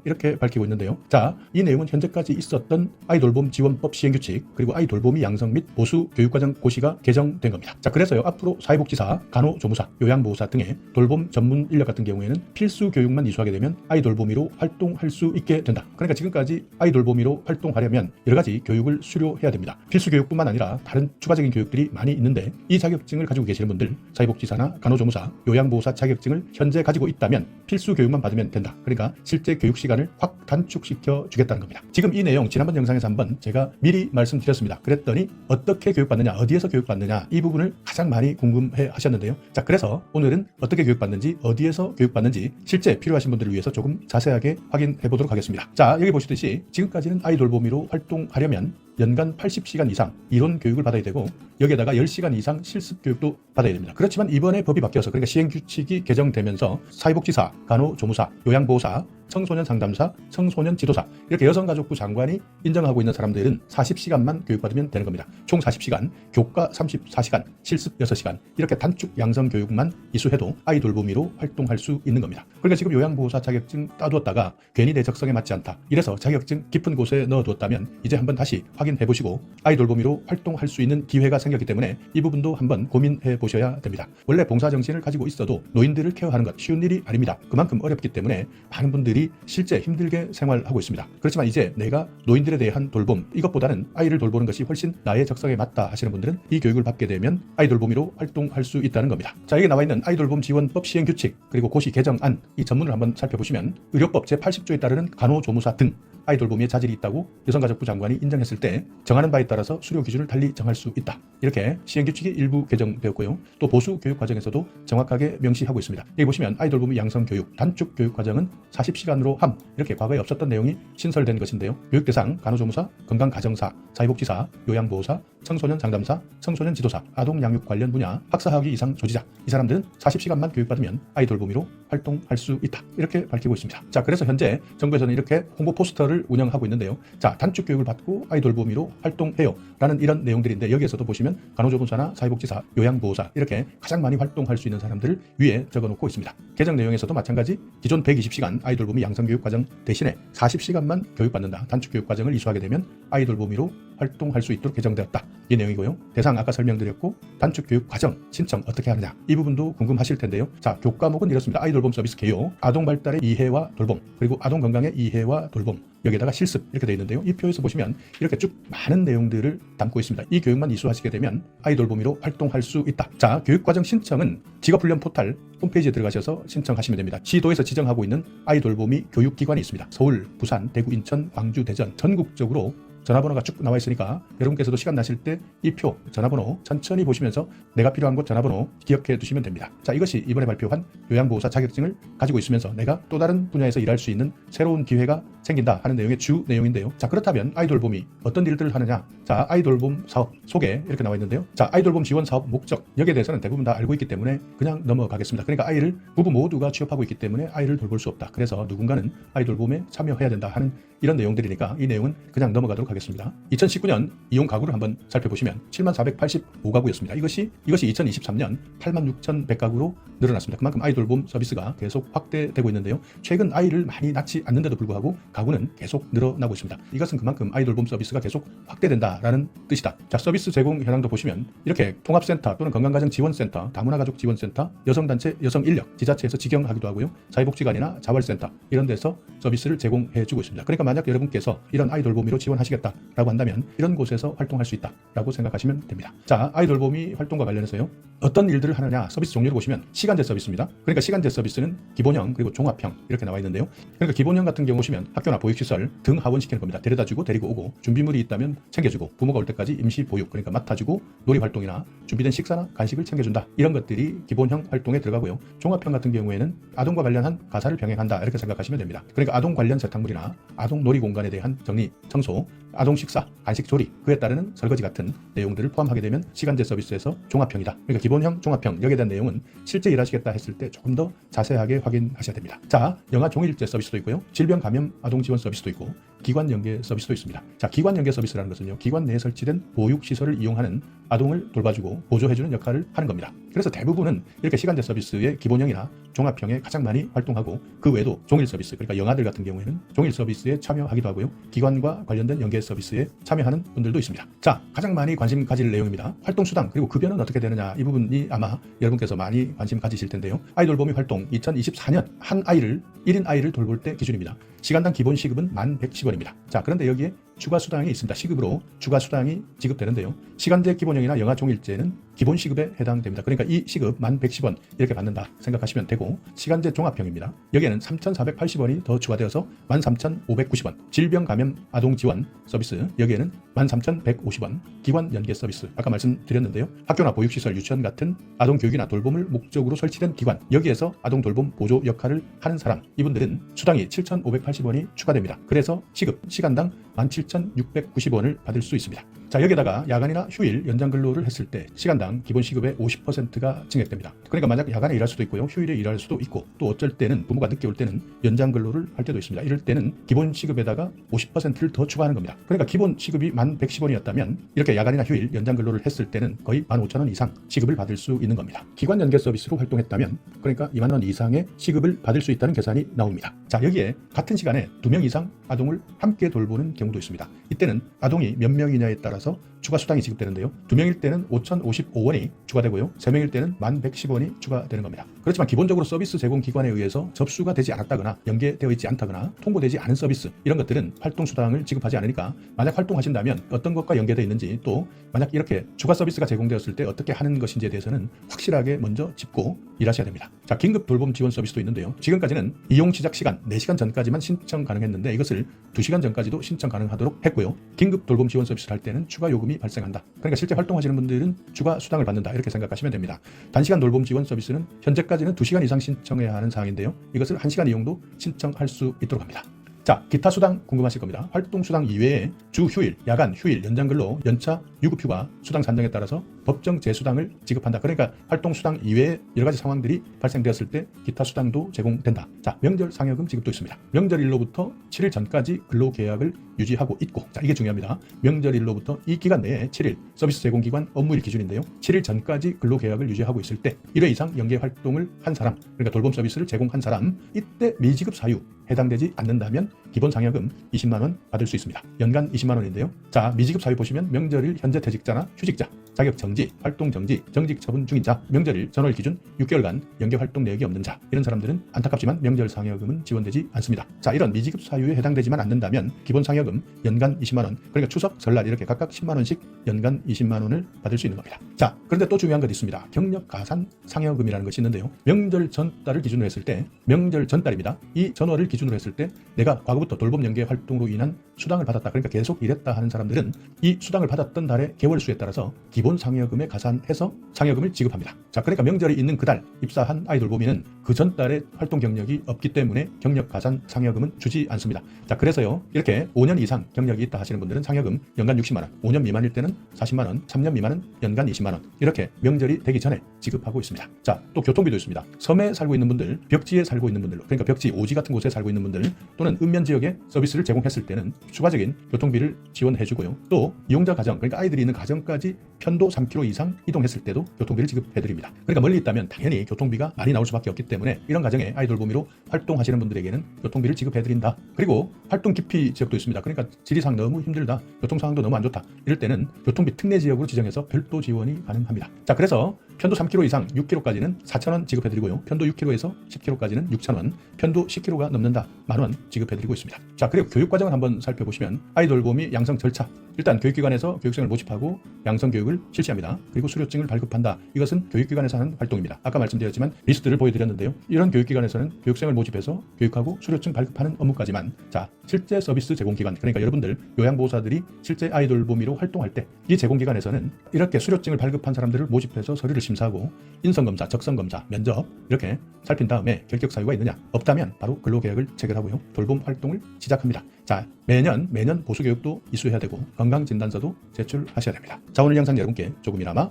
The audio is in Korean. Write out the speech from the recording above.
이렇게 밝히고 있는데요. 자, 이 내용은 현재까지 있었던 아이돌봄 지원법 시행규칙 그리고 아이돌봄이 양성 및 보수 교육과정 고시가 개정된 겁니다. 자, 그래서요 앞으로 사회복지사, 간호조무사, 요양보호사 등의 돌봄 전문 인력 같은 경우에는 필수 교육만 이수하게 되면 아이돌봄이로 활동할 수 있게 된다. 그러니까 지금까지 아이돌봄이로 활동하려면 여러 가지 교육을 수료해야 됩니다. 필수 교육뿐만 아니라 다른 추가적인 교육들이 많이 있는데 이 자격증을 가지고 계시는 분들 사회복지사나 간호조무사, 요양보호사 자격증을 현재 가지고 있다면 필수 교육만 받으면 된다. 그러니까 실제 교육 시간을 확 단축시켜 주겠다는 겁니다. 지금 이 내용 지난번 영상에서 한번 제가 미리 말씀드렸습니다. 그랬더니 어떻게 교육받느냐, 어디에서 교육받느냐 이 부분을 가장 많이 궁금해 하셨는데요. 자, 그래서 오늘은 어떻게 교육받는지, 어디에서 교육받는지 실제 필요하신 분들을 위해서 조금 자세하게 확인해 보도록 하겠습니다. 자, 여기 보시듯이 지금까지는 아이돌봄이로 활동하려면 연간 80시간 이상 이론 교육을 받아야 되고 여기에다가 10시간 이상 실습 교육도 받아야 됩니다. 그렇지만 이번에 법이 바뀌어서 그러니까 시행규칙이 개정되면서 사회복지사, 간호조무사, 요양보호사, 청소년 상담사, 청소년 지도사 이렇게 여성가족부 장관이 인정하고 있는 사람들은 40시간만 교육받으면 되는 겁니다. 총 40시간, 교과 34시간, 실습 6시간 이렇게 단축 양성 교육만 이수해도 아이돌봄이로 활동할 수 있는 겁니다. 그러니까 지금 요양보호사 자격증 따두었다가 괜히 내 적성에 맞지 않다. 이래서 자격증 깊은 곳에 넣어두었다면 이제 한번 다시 확인해 보시고 아이돌봄이로 활동할 수 있는 기회가 생겼기 때문에 이 부분도 한번 고민해 보셔야 됩니다. 원래 봉사정신을 가지고 있어도 노인들을 케어하는 것 쉬운 일이 아닙니다. 그만큼 어렵기 때문에 많은 분들이 실제 힘들게 생활하고 있습니다. 그렇지만 이제 내가 노인들에 대한 돌봄 이것보다는 아이를 돌보는 것이 훨씬 나의 적성에 맞다 하시는 분들은 이 교육을 받게 되면 아이돌봄이로 활동할 수 있다는 겁니다. 자, 여기 나와 있는 아이돌봄 지원법 시행규칙 그리고 고시 개정안 이 전문을 한번 살펴보시면 의료법 제80조에 따르는 간호조무사 등 아이돌봄이에 자질이 있다고 여성가족부 장관이 인정했을 때 정하는 바에 따라서 수료 기준을 달리 정할 수 있다. 이렇게 시행규칙이 일부 개정되었고요. 또 보수 교육 과정에서도 정확하게 명시하고 있습니다. 여기 보시면 아이돌봄이 양성 교육, 단축 교육 과정은 40시간으로 함 이렇게 과거에 없었던 내용이 신설된 것인데요. 교육 대상 간호조무사, 건강가정사, 사회복지사, 요양보호사, 청소년 상담사, 청소년 지도사, 아동 양육 관련 분야 학사학위 이상 조지자 이 사람들은 40시간만 교육받으면 아이돌봄이로 활동할 수 있다. 이렇게 밝히고 있습니다. 자, 그래서 현재 정부에서는 이렇게 홍보 포스터를 운영하고 있는데요. 자, 단축 교육을 받고 아이돌봄이로 활동해요 라는 이런 내용들인데 여기에서도 보시면 간호조무사나 사회복지사, 요양보호사 이렇게 가장 많이 활동할 수 있는 사람들을 위에 적어놓고 있습니다. 개정 내용에서도 마찬가지 기존 120시간 아이돌봄이 양성교육 과정 대신에 40시간만 교육받는다. 단축 교육 과정을 이수하게 되면 아이돌봄이로 활동할 수 있도록 개정되었다. 이 내용이고요. 대상 아까 설명드렸고 단축 교육 과정 신청 어떻게 하느냐 이 부분도 궁금하실 텐데요. 자, 교과목은 이렇습니다. 아이돌봄 서비스 개요, 아동 발달의 이해와 돌봄, 그리고 아동 건강의 이해와 돌봄, 여기에다가 실습 이렇게 되어 있는데요. 이 표에서 보시면 이렇게 쭉 많은 내용들을 담고 있습니다. 이 교육만 이수하시게 되면 아이돌봄이로 활동할 수 있다. 자, 교육과정 신청은 직업훈련 포털 홈페이지에 들어가셔서 신청하시면 됩니다. 지도에서 지정하고 있는 아이돌봄이 교육기관이 있습니다. 서울, 부산, 대구, 인천, 광주, 대전 전국적으로 전화번호가 쭉 나와 있으니까 여러분께서도 시간 나실 때 이 표 전화번호 천천히 보시면서 내가 필요한 곳 전화번호 기억해 두시면 됩니다. 자, 이것이 이번에 발표한 요양보호사 자격증을 가지고 있으면서 내가 또 다른 분야에서 일할 수 있는 새로운 기회가 생긴다 하는 내용의 주 내용인데요. 자, 그렇다면 아이돌봄이 어떤 일들을 하느냐. 자, 아이돌봄 사업 소개 이렇게 나와 있는데요. 자, 아이돌봄 지원 사업 목적 여기에 대해서는 대부분 다 알고 있기 때문에 그냥 넘어가겠습니다. 그러니까 아이를 부부 모두가 취업하고 있기 때문에 아이를 돌볼 수 없다. 그래서 누군가는 아이돌봄에 참여해야 된다 하는 이런 내용들이니까 이 내용은 그냥 넘어가도록 하겠습니다. 2019년 이용 가구를 한번 살펴보시면 7485가구였습니다. 이것이 2023년 86,100가구로 늘어났습니다. 그만큼 아이돌봄 서비스가 계속 확대되고 있는데요. 최근 아이를 많이 낳지 않는데도 불구하고 가구는 계속 늘어나고 있습니다. 이것은 그만큼 아이돌봄 서비스가 계속 확대된다라는 뜻이다. 자, 서비스 제공 현황도 보시면 이렇게 통합센터 또는 건강가정지원센터, 다문화가족지원센터, 여성단체, 여성인력, 지자체에서 직영하기도 하고요. 사회복지관이나 자활센터 이런 데서 서비스를 제공해주고 있습니다. 그러니까 만약 여러분께서 이런 아이돌봄이로 지원하시겠다라고 한다면 이런 곳에서 활동할 수 있다라고 생각하시면 됩니다. 자, 아이돌봄이 활동과 관련해서요. 어떤 일들을 하느냐 서비스 종류를 보시면 시간제 서비스입니다. 그러니까 시간제 서비스는 기본형 그리고 종합형 이렇게 나와 있는데요. 그러니까 기본형 같은 경우 보시면 학교나 보육시설 등 하원시키는 겁니다. 데려다주고 데리고 오고 준비물이 있다면 챙겨주고 부모가 올 때까지 임시 보육 그러니까 맡아주고 놀이활동이나 준비된 식사나 간식을 챙겨준다. 이런 것들이 기본형 활동에 들어가고요. 종합형 같은 경우에는 아동과 관련한 가사를 병행한다 이렇게 생각하시면 됩니다. 그러니까 아동 관련 세탁물이나 아동 놀이공간에 대한 정리, 청소, 아동 식사, 간식 조리, 그에 따르는 설거지 같은 내용들을 포함하게 되면 시간제 서비스에서 종합형이다. 그러니까 기본형, 종합형 여기에 대한 내용은 실제 일하시겠다 했을 때 조금 더 자세하게 확인하셔야 됩니다. 자, 영아 종일제 서비스도 있고요. 질병 감염 아동 지원 서비스도 있고 기관 연계 서비스도 있습니다. 자, 기관 연계 서비스라는 것은요, 기관 내에 설치된 보육시설을 이용하는 아동을 돌봐주고 보조해주는 역할을 하는 겁니다. 그래서 대부분은 이렇게 시간제 서비스의 기본형이나 종합형에 가장 많이 활동하고, 그 외에도 종일 서비스, 그러니까 영아들 같은 경우에는 종일 서비스에 참여하기도 하고요, 기관과 관련된 연계 서비스에 참여하는 분들도 있습니다. 자, 가장 많이 관심 가질 내용입니다. 활동수당 그리고 급여는 어떻게 되느냐, 이 부분이 아마 여러분께서 많이 관심 가지실 텐데요. 아이돌보미 활동 2024년 한 아이를 1인 아이를 돌볼 때 기준입니다. 시간당 기본 시급은 1110원입니다. 자, 그런데 여기에 추가 수당이 있습니다. 시급으로 추가 수당이 지급되는데요. 시간제 기본형이나 영아 종일제는 기본 시급에 해당됩니다. 그러니까 이 시급 1110원 이렇게 받는다 생각하시면 되고, 시간제 종합형입니다. 여기에는 3480원이 더 추가되어서 13590원. 질병 감염 아동 지원 서비스, 여기에는 13150원. 기관 연계 서비스, 아까 말씀드렸는데요. 학교나 보육시설, 유치원 같은 아동 교육이나 돌봄을 목적으로 설치된 기관, 여기에서 아동 돌봄 보조 역할을 하는 사람, 이분들은 수당이 7580원이 추가됩니다. 그래서 시급 시간당 17,690원을 받을 수 있습니다. 자, 여기다가 야간이나 휴일 연장 근로를 했을 때 시간당 기본 시급의 50%가 증액됩니다. 그러니까 만약 야간에 일할 수도 있고요, 휴일에 일할 수도 있고, 또 어쩔 때는 부모가 늦게 올 때는 연장 근로를 할 때도 있습니다. 이럴 때는 기본 시급에다가 50%를 더 추가하는 겁니다. 그러니까 기본 시급이 1110원이었다면 이렇게 야간이나 휴일 연장 근로를 했을 때는 거의 15,000원 이상 시급을 받을 수 있는 겁니다. 기관 연계 서비스로 활동했다면 그러니까 2만 원 이상의 시급을 받을 수 있다는 계산이 나옵니다. 자, 여기에 같은 시간에 2명 이상 아동을 함께 돌보는 경우도 있습니다. 이때는 아동이 몇 명이냐에 따라서 추가 수당이 지급되는데요. 2명일 때는 5,055원이 추가되고요, 3명일 때는 1,110원이 추가되는 겁니다. 그렇지만 기본적으로 서비스 제공 기관에 의해서 접수가 되지 않았다거나 연계되어 있지 않다거나 통보되지 않은 서비스, 이런 것들은 활동 수당을 지급하지 않으니까 만약 활동하신다면 어떤 것과 연계되어 있는지, 또 만약 이렇게 추가 서비스가 제공되었을 때 어떻게 하는 것인지에 대해서는 확실하게 먼저 짚고 일하셔야 됩니다. 자, 긴급 돌봄 지원 서비스도 있는데요. 지금까지는 이용 시작 시간 4시간 전까지만 신청 가능했는데 이것을 2시간 전까지도 신청 가능하도록 했고요. 긴급 돌봄 지원 서비스를 할 때는 추가 요금이 발생한다. 그러니까 실제 활동하시는 분들은 추가 수당을 받는다, 이렇게 생각하시면 됩니다. 단시간 돌봄 지원 서비스는 현재까지는 2시간 이상 신청해야 하는 사항인데요. 이것을 1시간 이용도 신청할 수 있도록 합니다. 자, 기타 수당 궁금하실 겁니다. 활동 수당 이외에 주 휴일, 야간 휴일, 연장 근로, 연차, 유급 휴가 수당 산정에 따라서 법정 재수당을 지급한다. 그러니까 활동 수당 이외에 여러 가지 상황들이 발생되었을 때 기타 수당도 제공된다. 자, 명절 상여금 지급도 있습니다. 명절일로부터 7일 전까지 근로 계약을 유지하고 있고, 자, 이게 중요합니다. 명절일로부터 이 기간 내에 7일, 서비스 제공 기관 업무일 기준인데요. 7일 전까지 근로 계약을 유지하고 있을 때 1회 이상 연계 활동을 한 사람, 그러니까 돌봄 서비스를 제공한 사람, 이때 미지급 사유 해당되지 않는다면 기본 상여금 20만 원 받을 수 있습니다. 연간 20만 원인데요. 자, 미지급 사유 보시면 명절일 현재 퇴직자나 휴직자, 자격 정지, 활동 정지, 정직 처분 중인 자, 명절일 전월 기준 6개월간 연계 활동 내역이 없는 자, 이런 사람들은 안타깝지만 명절 상여금은 지원되지 않습니다. 자, 이런 미지급 사유에 해당되지만 않는다면 기본 상여금 연간 20만 원, 그러니까 추석, 설날 이렇게 각각 10만 원씩 연간 20만 원을 받을 수 있는 겁니다. 자, 그런데 또 중요한 것이 있습니다. 경력 가산 상여금이라는 것이 있는데요. 명절 전달을 기준으로 했을 때, 명절 전달입니다. 이 전월을 기준으로 했을 때 내가 과거부터 돌봄 연계 활동으로 인한 수당을 받았다, 그러니까 계속 일했다 하는 사람들은 이 수당을 받았던 달의 개월수에 따라서 기본 상여금에 가산해서 상여금을 지급합니다. 자, 그러니까 명절이 있는 그달 입사한 아이돌보미는 그 전달에 활동 경력이 없기 때문에 경력 가산 상여금은 주지 않습니다. 자, 그래서요, 이렇게 5년 이상 경력이 있다 하시는 분들은 상여금 연간 60만 원, 5년 미만일 때는 40만 원, 3년 미만은 연간 20만 원, 이렇게 명절이 되기 전에 지급하고 있습니다. 자, 또 교통비도 있습니다. 섬에 살고 있는 분들, 벽지에 살고 있는 분들로, 그러니까 벽지, 오지 같은 곳에 살고 있는 분들 또는 읍면 지역에 서비스를 제공했을 때는 추가적인 교통비를 지원해주고요. 또 이용자 가정, 그러니까 아이들이 있는 가정까지 편도 3km 이상 이동했을 때도 교통비를 지급해드립니다. 그러니까 멀리 있다면 당연히 교통비가 많이 나올 수밖에 없기 때문에 이런 가정에 아이돌보미로 활동하시는 분들에게는 교통비를 지급해드린다. 그리고 활동 기피 지역도 있습니다. 그러니까 지리상 너무 힘들다, 교통 상황도 너무 안 좋다, 이럴 때는 교통비 특례 지역으로 지정해서 별도 지원이 가능합니다. 자, 그래서 편도 3km 이상 6km까지는 4,000원 지급해드리고요. 편도 6km에서 10km까지는 6,000원, 편도 10km가 넘는다, 만원 지급해드리고 있습니다. 자, 그리고 교육과정을 한번 살펴보시면 아이돌보미 양성 절차, 일단 교육기관에서 교육생을 모집하고 양성 교육을 실시합니다. 그리고 수료증을 발급한다. 이것은 교육기관에서 하는 활동입니다. 아까 말씀드렸지만 리스트를 보여드렸는데요. 이런 교육기관에서는 교육생을 모집해서 교육하고 수료증 발급하는 업무까지만, 자, 실제 서비스 제공기관, 그러니까 여러분들 요양보호사들이 실제 아이돌보미로 활동할 때 이 제공기관에서는 이렇게 수료증을 발급한 사람들을 모집해서 서류를 심사하고 인성검사, 적성검사, 면접 이렇게 살핀 다음에 결격 사유가 있느냐, 없다면 바로 근로계약을 체결하고요, 돌봄 활동을 시작합니다. 자, 매년 보수교육도 이수해야 되고 건강진단서도 제출하셔야 됩니다. 자, 오늘 영상 여러분께 조금이나마